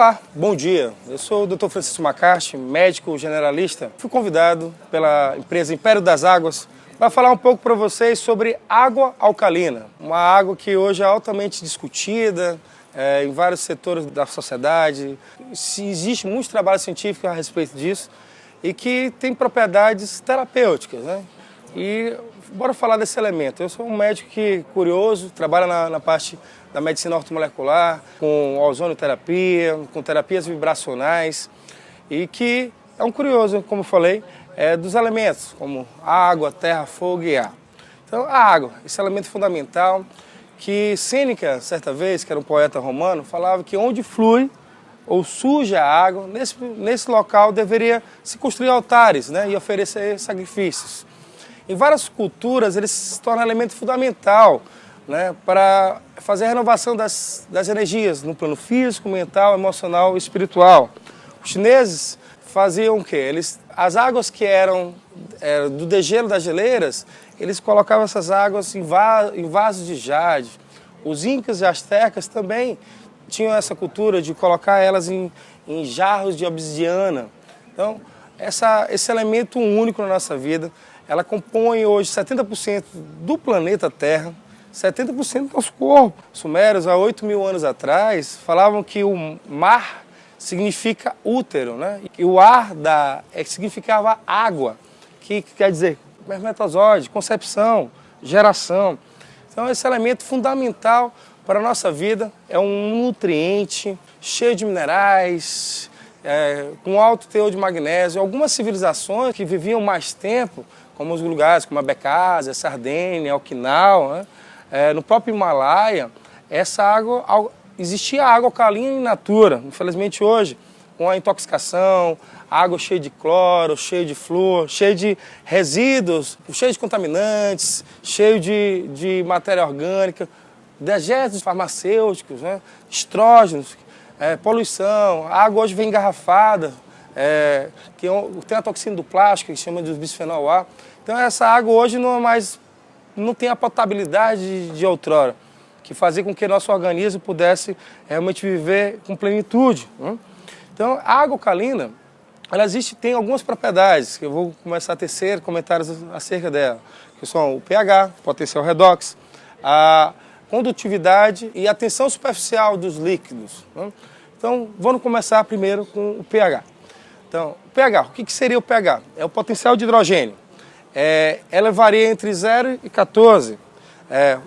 Olá, bom dia. Eu sou o Dr. Francisco Macarte, médico generalista. Fui convidado pela empresa Império das Águas para falar um pouco para vocês sobre água alcalina. Uma água que hoje é altamente discutida em vários setores da sociedade. Existe muito trabalho científico a respeito disso e que tem propriedades terapêuticas, né? E bora falar desse elemento. Eu sou um médico curioso, trabalha na parte da medicina ortomolecular, com ozonioterapia, com terapias vibracionais e que é um curioso, como eu falei, dos elementos, como água, terra, fogo e ar. Então, a água, esse elemento fundamental que Sêneca, certa vez, que era um poeta romano, falava que onde flui ou surge a água, nesse local deveria se construir altares, né, e oferecer sacrifícios. Em várias culturas, ele se torna um elemento fundamental, né, para fazer a renovação das energias no plano físico, mental, emocional e espiritual. Os chineses faziam o quê? As águas que eram do degelo das geleiras, eles colocavam essas águas em vasos de jade. Os incas e astecas também tinham essa cultura de colocar elas em jarros de obsidiana. Então, esse elemento único na nossa vida, ela compõe hoje 70% do planeta Terra, 70% do nosso corpo. Os sumérios, há 8.000 anos atrás, falavam que o mar significa útero, né? E o ar significava água, que quer dizer espermatozoide, concepção, geração. Então, esse elemento fundamental para a nossa vida é um nutriente cheio de minerais, com alto teor de magnésio. Algumas civilizações que viviam mais tempo, como os lugares como a Becásia, Sardênia, Okinawa, né? No próprio Himalaia, existia água alcalina in natura. Infelizmente hoje, com a intoxicação, água cheia de cloro, cheia de flúor, cheia de resíduos, cheia de contaminantes, cheio de matéria orgânica, dejetos farmacêuticos, né? Estrógenos, poluição. A água hoje vem engarrafada, que tem a toxina do plástico, que chama de bisfenol A. Então essa água hoje não tem a potabilidade de outrora, que fazia com que nosso organismo pudesse realmente viver com plenitude, né? Então a água alcalina, ela tem algumas propriedades, que eu vou começar a tecer comentários acerca dela, que são o pH, potencial redox, a condutividade e a tensão superficial dos líquidos, né? Então vamos começar primeiro com o pH. Então, o pH, o que seria o pH? É o potencial de hidrogênio. Ela varia entre 0 e 14.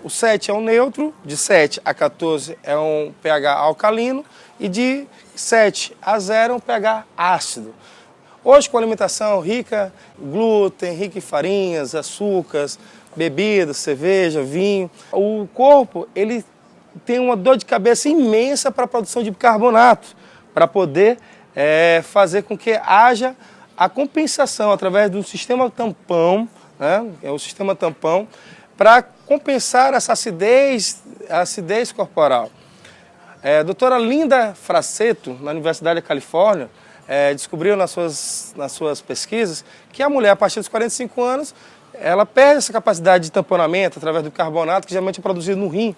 O 7 é um neutro, de 7 a 14 é um pH alcalino e de 7 a 0 é um pH ácido. Hoje, com alimentação rica em glúten, rica em farinhas, açúcares, bebidas, cerveja, vinho, o corpo ele tem uma dor de cabeça imensa para a produção de bicarbonato, para poder fazer com que haja a compensação através do sistema tampão, né? É o sistema tampão, para compensar essa acidez corporal. A doutora Linda Frassetto, na Universidade da Califórnia, descobriu nas suas pesquisas que a mulher, a partir dos 45 anos, ela perde essa capacidade de tamponamento através do carbonato, que geralmente é produzido no rim,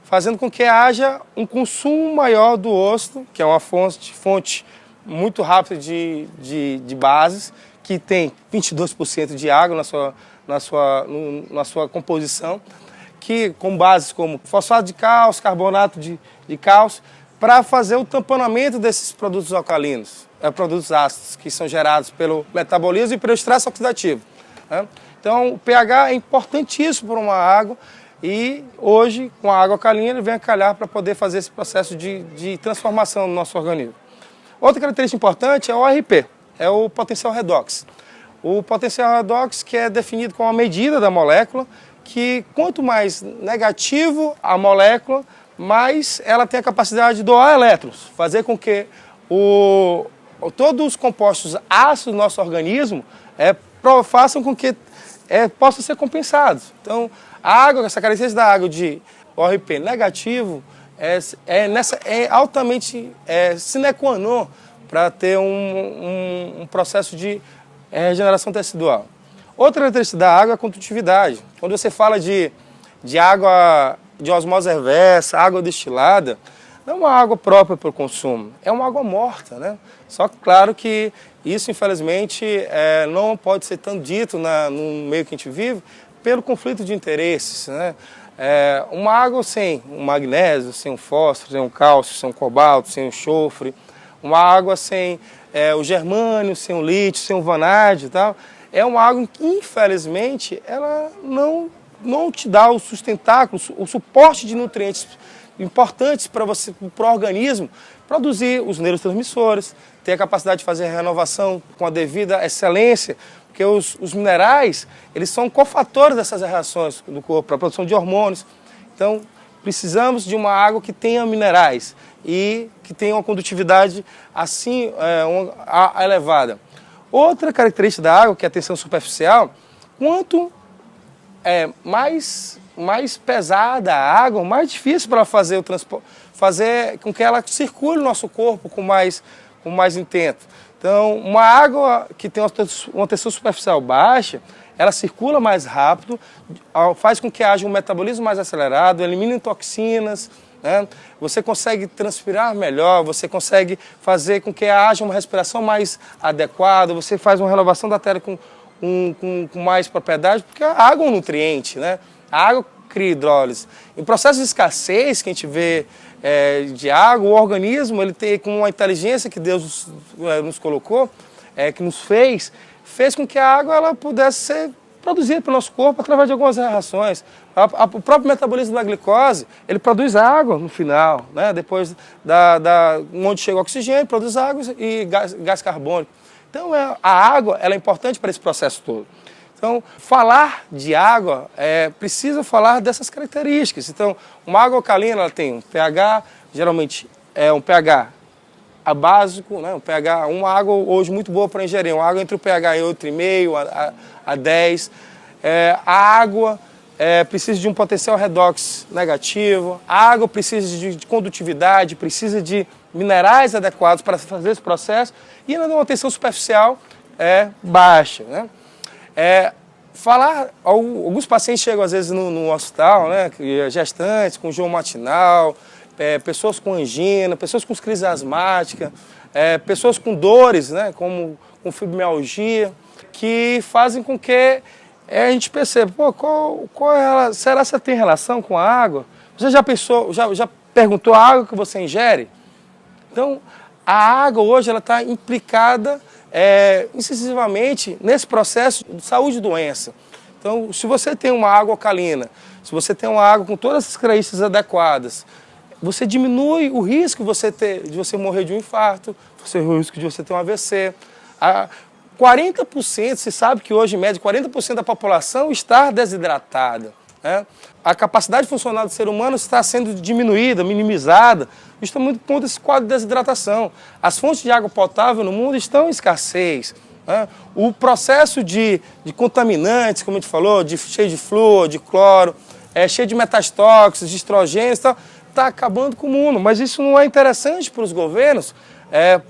fazendo com que haja um consumo maior do osso, que é uma fonte muito rápida de bases, que tem 22% de água na sua composição, com bases como fosfato de cálcio, carbonato de cálcio, para fazer o tamponamento desses produtos alcalinos, produtos ácidos, que são gerados pelo metabolismo e pelo estresse oxidativo, né? Então, o pH é importantíssimo para uma água e hoje, com a água alcalina, ele vem a calhar para poder fazer esse processo de transformação no nosso organismo. Outra característica importante é o ORP, é o potencial redox. O potencial redox que é definido como a medida da molécula, que quanto mais negativo a molécula, mais ela tem a capacidade de doar elétrons, fazer com que todos os compostos ácidos do nosso organismo façam com que possam ser compensados. Então, essa característica da água de ORP negativo é altamente sine qua non para ter um processo de regeneração tecidual. Outra característica da água é a condutividade. Quando você fala de água de osmose reversa, água destilada, não é uma água própria para o consumo, é uma água morta, né? Só que, claro que isso, infelizmente, não pode ser tão dito no meio que a gente vive, pelo conflito de interesses, né? Uma água sem um magnésio, sem um fósforo, sem um cálcio, sem um cobalto, sem um enxofre, uma água sem o germânio, sem o lítio, sem o vanádio e tal, é uma água que, infelizmente, ela não te dá o sustentáculo, o suporte de nutrientes importantes para o organismo produzir os neurotransmissores, ter a capacidade de fazer a renovação com a devida excelência, porque os minerais, eles são cofatores dessas reações do corpo, para a produção de hormônios. Então, precisamos de uma água que tenha minerais e que tenha uma condutividade assim elevada. Outra característica da água, que é a tensão superficial, quanto mais pesada a água, mais difícil para ela fazer com que ela circule no nosso corpo com mais intento. Então, uma água que tem uma tensão superficial baixa, ela circula mais rápido, faz com que haja um metabolismo mais acelerado, elimina toxinas, né? Você consegue transpirar melhor, você consegue fazer com que haja uma respiração mais adequada, você faz uma renovação da artéria com mais propriedade, porque a água é um nutriente, né? A água cria hidrólise. Em processos de escassez que a gente vê de água, o organismo, ele tem, com uma inteligência que Deus nos colocou, que nos fez com que a água ela pudesse ser produzida pelo nosso corpo através de algumas reações. O próprio metabolismo da glicose, ele produz água no final, né? Depois onde chega o oxigênio, produz água e gás carbônico. Então, a água ela é importante para esse processo todo. Então, falar de água, precisa falar dessas características. Então, uma água alcalina ela tem um pH, geralmente é um pH básico, né? Um pH, uma água hoje muito boa para ingerir, uma água entre o pH 8,5 a 10. A água precisa de um potencial redox negativo, a água precisa de condutividade, precisa de minerais adequados para fazer esse processo e ela tem uma tensão superficial baixa, né? Alguns pacientes chegam às vezes no hospital, né, gestantes, com enjoo matinal, pessoas com angina, pessoas com crise asmática, pessoas com dores, né, como com fibromialgia, que fazem com que a gente perceba, será que tem relação com a água? Você já pensou, já perguntou a água que você ingere? Então, a água hoje ela está implicada incisivamente nesse processo de saúde e doença. Então, se você tem uma água alcalina, se você tem uma água com todas essas características adequadas, você diminui o risco de você morrer de um infarto, o risco de você ter um AVC. 40%, se sabe que hoje, em média, 40% da população está desidratada, né? A capacidade funcional do ser humano está sendo diminuída, minimizada, justamente por esse quadro de desidratação. As fontes de água potável no mundo estão em escassez, né? O processo de contaminantes, como a gente falou, cheio de flúor, de cloro, cheio de metais tóxicos, de estrogênios, está acabando com o mundo. Mas isso não é interessante para os governos.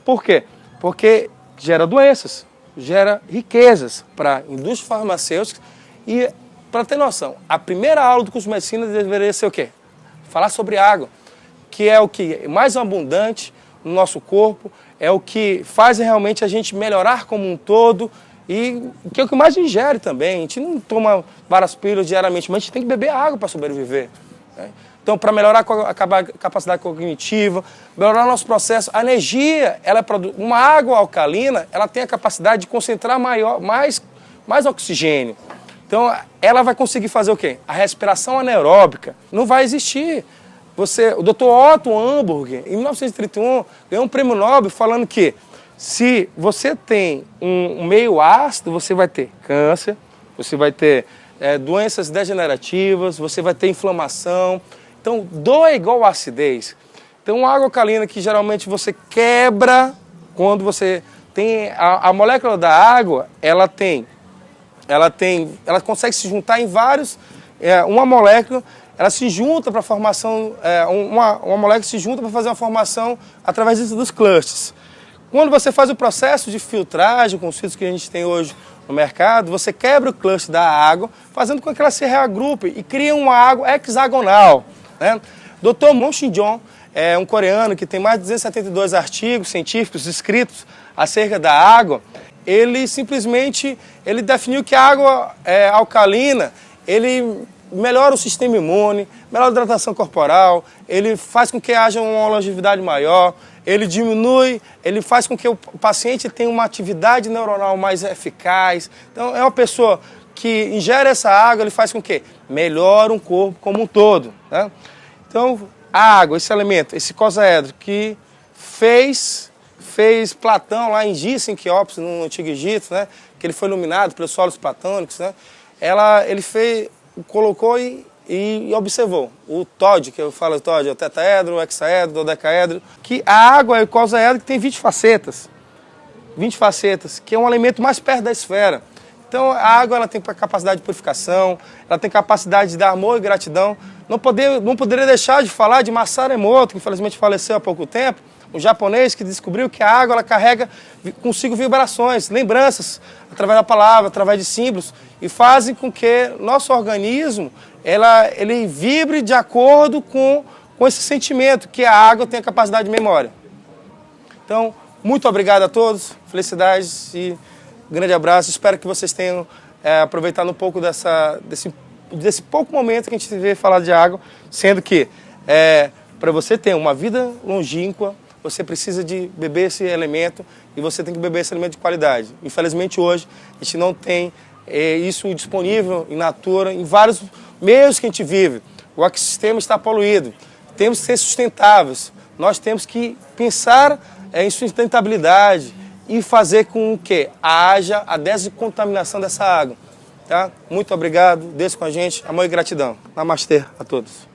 Por quê? Porque gera doenças, gera riquezas para a indústria farmacêutica e, para ter noção, a primeira aula do curso de medicina deveria ser o quê? Falar sobre água, que é o que é mais abundante no nosso corpo, é o que faz realmente a gente melhorar como um todo e que é o que mais ingere também. A gente não toma várias pílulas diariamente, mas a gente tem que beber água para sobreviver, né? Então, para melhorar a capacidade cognitiva, melhorar o nosso processo, a energia, uma água alcalina, ela tem a capacidade de concentrar mais oxigênio. Então, ela vai conseguir fazer o quê? A respiração anaeróbica não vai existir. O Dr. Otto Warburg, em 1931, ganhou um prêmio Nobel falando que se você tem um meio ácido, você vai ter câncer, você vai ter doenças degenerativas, você vai ter inflamação. Então, dor é igual a acidez. Então, água alcalina que geralmente você quebra quando você tem... A molécula da água, ela consegue se juntar em vários... uma molécula, ela se junta para a formação... uma molécula se junta para fazer uma formação através dos clusters. Quando você faz o processo de filtragem com os filtros que a gente tem hoje no mercado, você quebra o cluster da água, fazendo com que ela se reagrupe e cria uma água hexagonal, né? Dr. Mon Shin-Jong é um coreano que tem mais de 272 artigos científicos escritos acerca da água. Ele simplesmente definiu que a água alcalina, ele melhora o sistema imune, melhora a hidratação corporal, ele faz com que haja uma longevidade maior, ele diminui, ele faz com que o paciente tenha uma atividade neuronal mais eficaz. Então, é uma pessoa que ingere essa água, ele faz com que melhore o corpo como um todo, né? Então, a água, esse elemento, esse icosaedro que fez Platão lá em Giza, em Quéops, no Antigo Egito, né? Que ele foi iluminado pelos solos platônicos, né? Ele colocou e observou o TOD, que eu falo TOD, o tetaedro, o hexaedro, o dodecaedro, que a água é o icosaedro que tem 20 facetas, que é um elemento mais perto da esfera. Então a água ela tem capacidade de purificação, ela tem capacidade de dar amor e gratidão. Não poderia deixar de falar de Masaru Emoto, que infelizmente faleceu há pouco tempo, um japonês que descobriu que a água ela carrega consigo vibrações, lembranças, através da palavra, através de símbolos, e fazem com que nosso organismo ele vibre de acordo com esse sentimento, que a água tem a capacidade de memória. Então, muito obrigado a todos, felicidades e grande abraço. Espero que vocês tenham aproveitado um pouco desse pouco momento que a gente vê falar de água, sendo que para você ter uma vida longínqua, você precisa de beber esse elemento e você tem que beber esse elemento de qualidade. Infelizmente hoje a gente não tem isso disponível in natura em vários meios que a gente vive. O ecossistema está poluído, temos que ser sustentáveis, nós temos que pensar em sustentabilidade e fazer com que haja a descontaminação dessa água. Tá? Muito obrigado, Deus com a gente, amor e gratidão. Namastê a todos.